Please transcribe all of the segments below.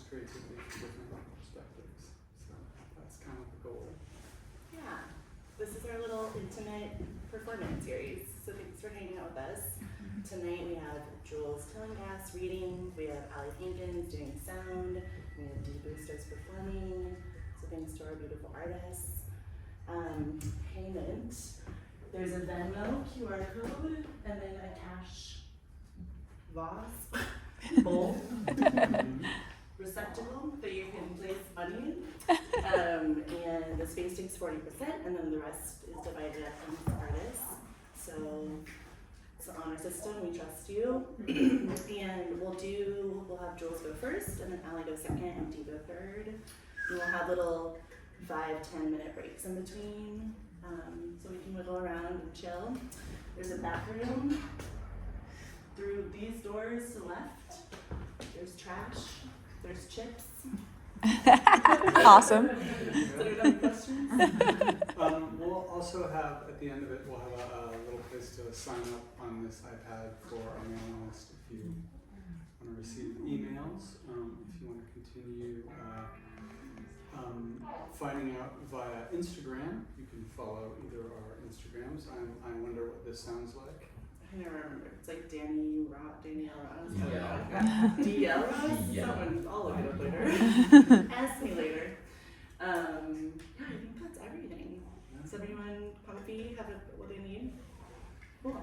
creativity from different perspectives. So that's kind of the goal. Yeah, this is our little intimate performance series, so thanks for hanging out with us. Tonight we have Jules Tillinghast reading, we have Allie Hankins doing sound, we have Dee Boosters performing, so thanks to our beautiful artists. Payment, there's a Venmo QR code, and then a cash vase, bowl, receptacle that you can place money in. And the space takes 40%, and then the rest is divided up amongst the artists. So it's an honor system, we trust you. And we'll have Jules go first, and then Allie go second, and Dee go third. And we'll have little 5-10 minute breaks in between, so we can wiggle around and chill. There's a bathroom through these doors to the left. There's trash, there's chips. Awesome. So do you have any questions? We'll also have, at the end of it, we'll have a little place to sign up on this iPad for our mailing list if you want to receive emails. If you want to continue finding out via Instagram, you can follow either our Instagrams. I wonder what this sounds like. I never remember. It's like Danielle Ross. Yeah. DL Ross? Yeah. Someone, I'll look it up later. Ask me later. Yeah, I think that's everything. Is everyone comfy? Have what they need? Cool.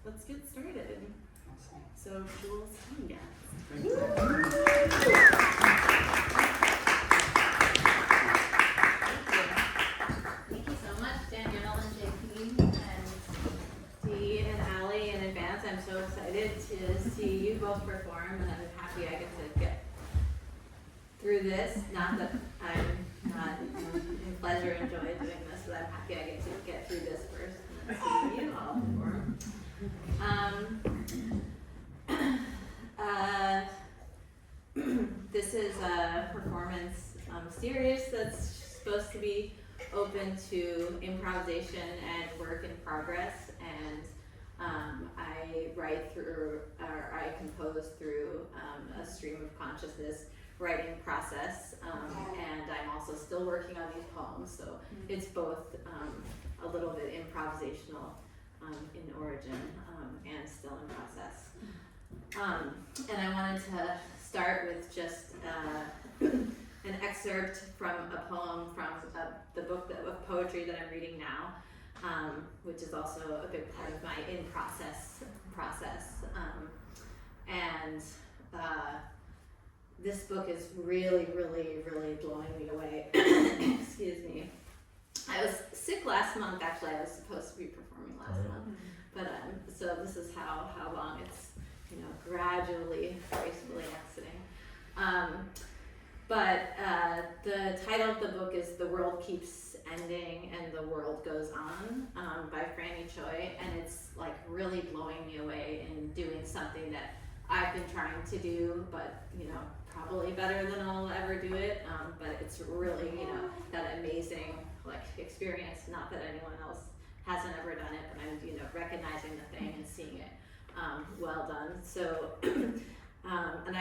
Let's get started. Awesome. So, Jules Tillinghast. Thank you. Thank you so much, Danielle and JP and Dee and Allie in advance. I'm so excited to see you both perform, and I'm happy I get to get through this. Not that I'm not in pleasure and joy doing this, but I'm happy I get to get through this first and then see you all perform. This is a performance series that's supposed to be open to improvisation and work in progress, and I write through, or I compose through a stream of consciousness writing process, and I'm also still working on these poems, so it's both a little bit improvisational in origin and still in process. And I wanted to start with just an excerpt from a poem from the book of poetry that I'm reading now, which is also a big part of my in-process process. And this book is really, really, really blowing me away. Excuse me. I was sick last month, actually. I was supposed to be performing last month. But so this is how long it's, gradually, gracefully exiting. But the title of the book is The World Keeps Ending and the World Goes On, by Franny Choi, and it's like really blowing me away in doing something that I've been trying to do, but probably better than I'll ever do it. But it's really that amazing experience. Not that anyone else hasn't ever done it, but I'm recognizing the thing and seeing it well done. So. And I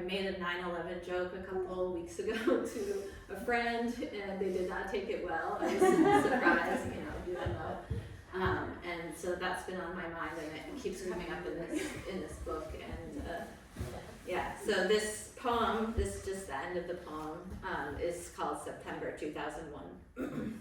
made a 9/11 joke a couple weeks ago to a friend, and they did not take it well. I was surprised, even though. And so that's been on my mind, and it keeps coming up in this book. And so this poem, this just the end of the poem, is called September 2001.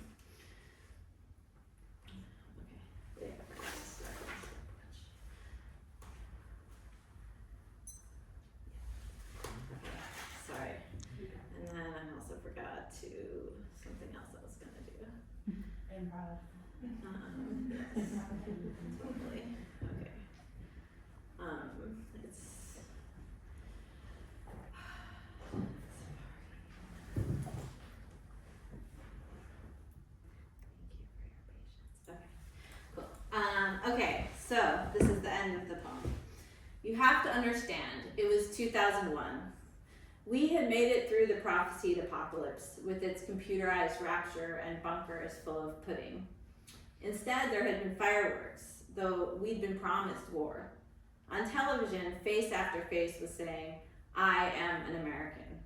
Something else I was gonna do. Improv. Yes. Totally. Okay. It's. Thank you for your patience. Okay. Cool. Okay. So this is the end of the poem. You have to understand, it was 2001. We had made it through the prophesied apocalypse with its computerized rapture and bunkers full of pudding. Instead, there had been fireworks, though we'd been promised war. On television, face after face was saying, I am an American.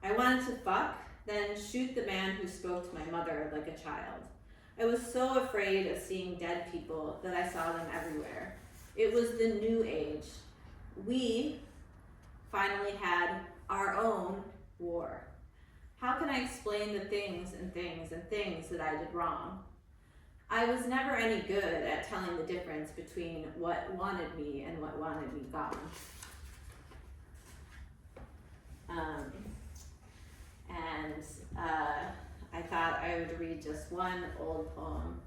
I wanted to fuck, then shoot the man who spoke to my mother like a child. I was so afraid of seeing dead people that I saw them everywhere. It was the new age. We finally had our own war. How can I explain the things and things and things that I did wrong? I was never any good at telling the difference between what wanted me and what wanted me gone. I thought I would read just one old poem,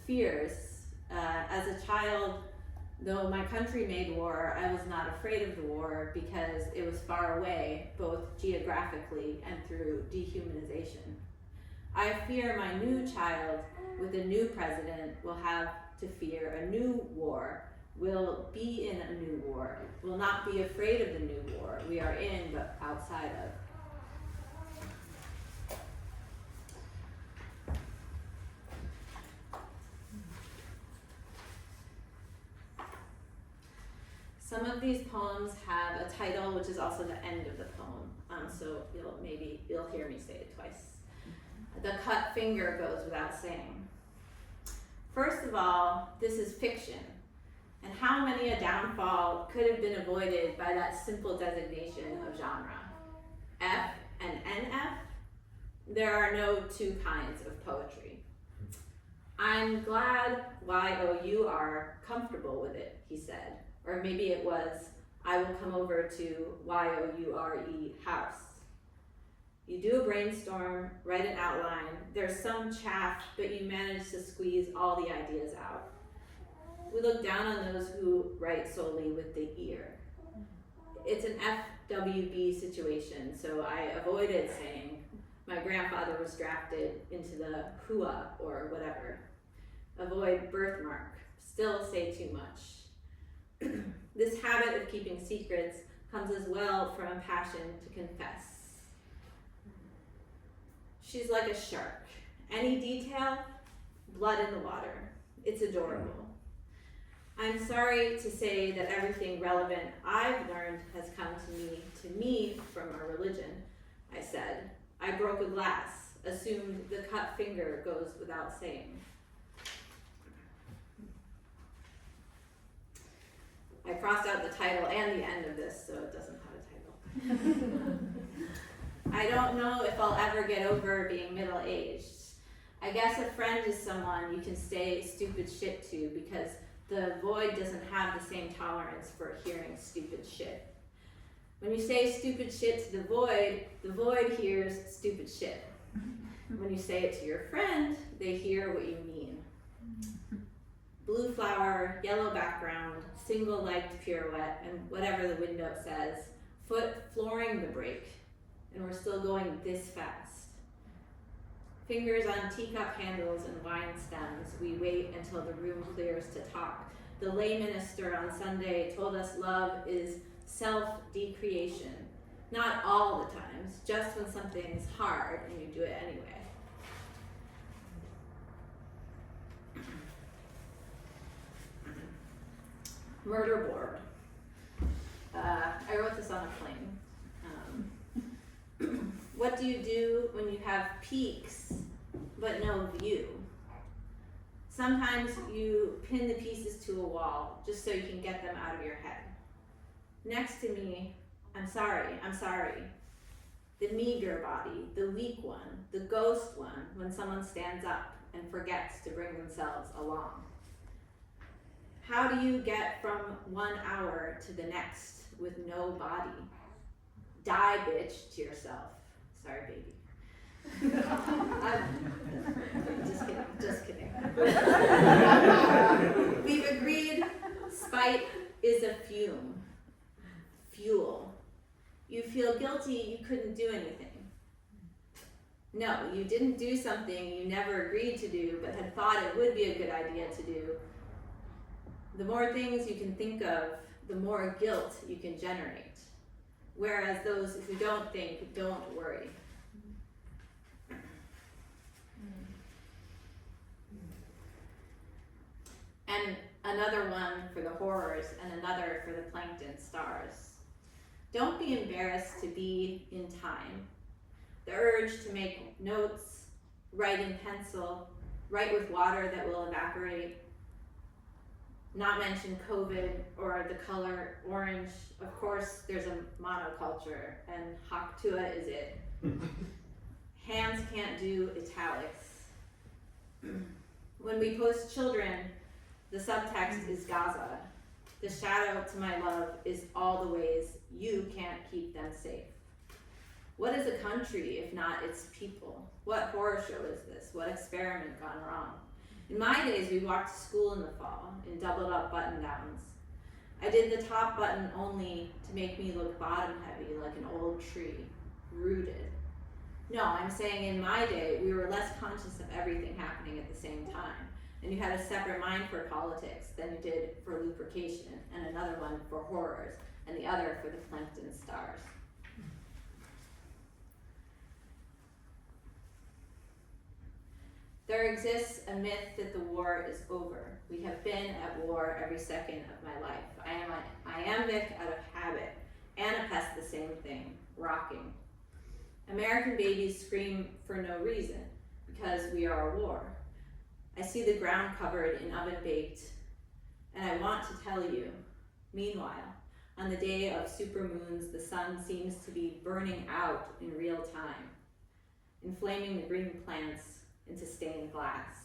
Fears. As a child, though my country made war, I was not afraid of the war because it was far away, both geographically and through dehumanization. I fear my new child with a new president will have to fear a new war, will be in a new war, will not be afraid of the new war we are in but outside of. Some of these poems have a title which is also the end of the poem, so you'll hear me say it twice. The cut finger goes without saying. First of all, this is fiction, and how many a downfall could have been avoided by that simple designation of genre? F and NF? There are no two kinds of poetry. I'm glad YOU are comfortable with it, he said. Or maybe it was, I will come over to YOURE house. You do a brainstorm, write an outline, there's some chaff, but you manage to squeeze all the ideas out. We look down on those who write solely with the ear. It's an FWB situation, so I avoided saying, my grandfather was drafted into the HUA or whatever. Avoid birthmark, still say too much. This habit of keeping secrets comes as well from a passion to confess. She's like a shark. Any detail, blood in the water. It's adorable. I'm sorry to say that everything relevant I've learned has come to me from a religion, I said. I broke a glass, assumed the cut finger goes without saying. I crossed out the title and the end of this, so it doesn't have a title. I don't know if I'll ever get over being middle-aged. I guess a friend is someone you can say stupid shit to because the void doesn't have the same tolerance for hearing stupid shit. When you say stupid shit to the void hears stupid shit. When you say it to your friend, they hear what you mean. Blue flower, yellow background, single-legged pirouette, and whatever the window says, foot flooring the brake, and we're still going this fast. Fingers on teacup handles and wine stems, we wait until the room clears to talk. The lay minister on Sunday told us love is self-decreation. Not all the times, just when something's hard and you do it anyway. Murder board. I wrote this on a plane. What do you do when you have peaks but no view? Sometimes you pin the pieces to a wall just so you can get them out of your head. Next to me, I'm sorry. The meager body, the weak one, the ghost one when someone stands up and forgets to bring themselves along. How do you get from 1 hour to the next with no body? Die, bitch, to yourself. Sorry, baby. Just kidding. We've agreed spite is a fuel. You feel guilty you couldn't do anything. No, you didn't do something you never agreed to do but had thought it would be a good idea to do. The more things you can think of, the more guilt you can generate. Whereas those who don't think, don't worry. And another one for the horrors and another for the plankton stars. Don't be embarrassed to be in time. The urge to make notes, write in pencil, write with water that will evaporate, not mention COVID or the color orange. Of course, there's a monoculture, and Haktua is it. Hands can't do italics. When we post children, the subtext is Gaza. The shadow to my love is all the ways you can't keep them safe. What is a country if not its people? What horror show is this? What experiment gone wrong? In my days, we walked to school in the fall in doubled up button downs. I did the top button only to make me look bottom heavy like an old tree, rooted. No, I'm saying in my day, we were less conscious of everything happening at the same time. And you had a separate mind for politics than you did for lubrication, and another one for horrors, and the other for the plankton stars. There exists a myth that the war is over. We have been at war every second of my life. I am Vic out of habit. Anna Pest the same thing, rocking. American babies scream for no reason, because we are a war. I see the ground covered in oven baked, and I want to tell you, meanwhile, on the day of supermoons, the sun seems to be burning out in real time, inflaming the green plants into stained glass.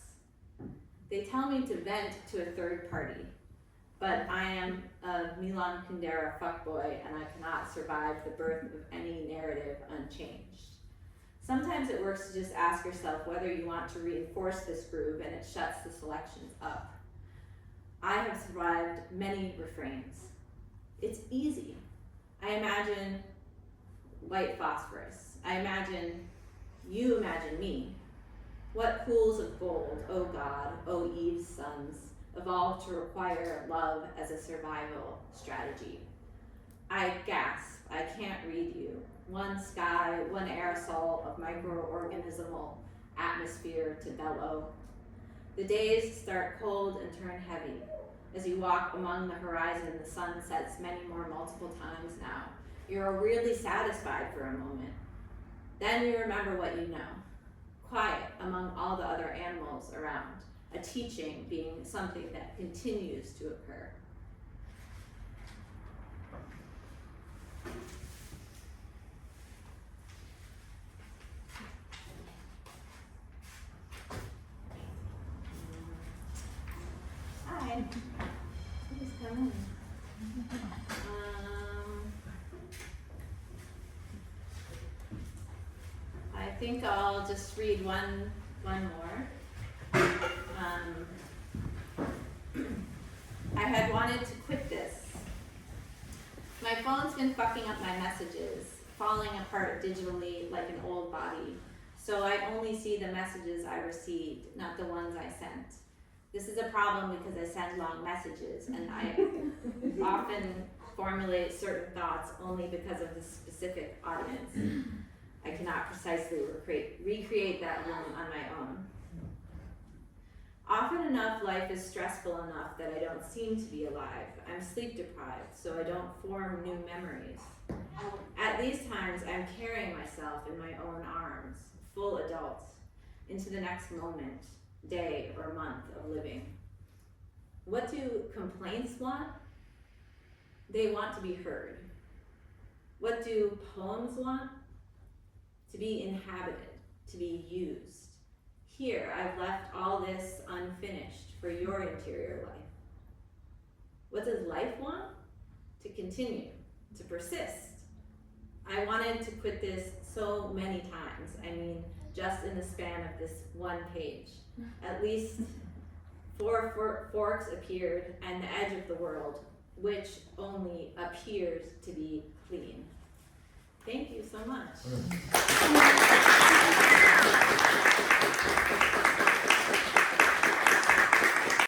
They tell me to vent to a third party, but I am a Milan Kundera fuckboy, and I cannot survive the birth of any narrative unchanged. Sometimes it works to just ask yourself whether you want to reinforce this groove, and it shuts the selections up. I have survived many refrains. It's easy. I imagine white phosphorus. You imagine me. What pools of gold, oh God, oh Eve's sons, evolved to require love as a survival strategy. I gasp, I can't read you. One sky, one aerosol of microorganismal atmosphere to bellow. The days start cold and turn heavy. As you walk among the horizon, the sun sets many more multiple times now. You're really satisfied for a moment. Then you remember what you know. Quiet among all the other animals around, a teaching being something that continues to occur. Hi, please come in. I think I'll just read one more. I had wanted to quit this. My phone's been fucking up my messages, falling apart digitally like an old body. So I only see the messages I received, not the ones I sent. This is a problem because I send long messages, and I often formulate certain thoughts only because of the specific audience. I cannot precisely recreate that room on my own. Often enough, life is stressful enough that I don't seem to be alive. I'm sleep deprived, so I don't form new memories. At these times, I'm carrying myself in my own arms, full adult, into the next moment, day, or month of living. What do complaints want? They want to be heard. What do poems want? To be inhabited, to be used. Here, I've left all this unfinished for your interior life. What does life want? To continue, to persist. I wanted to quit this so many times. I mean, just in the span of this one page. At least 4 forks appeared, and the edge of the world, which only appears to be clean. Thank you so much.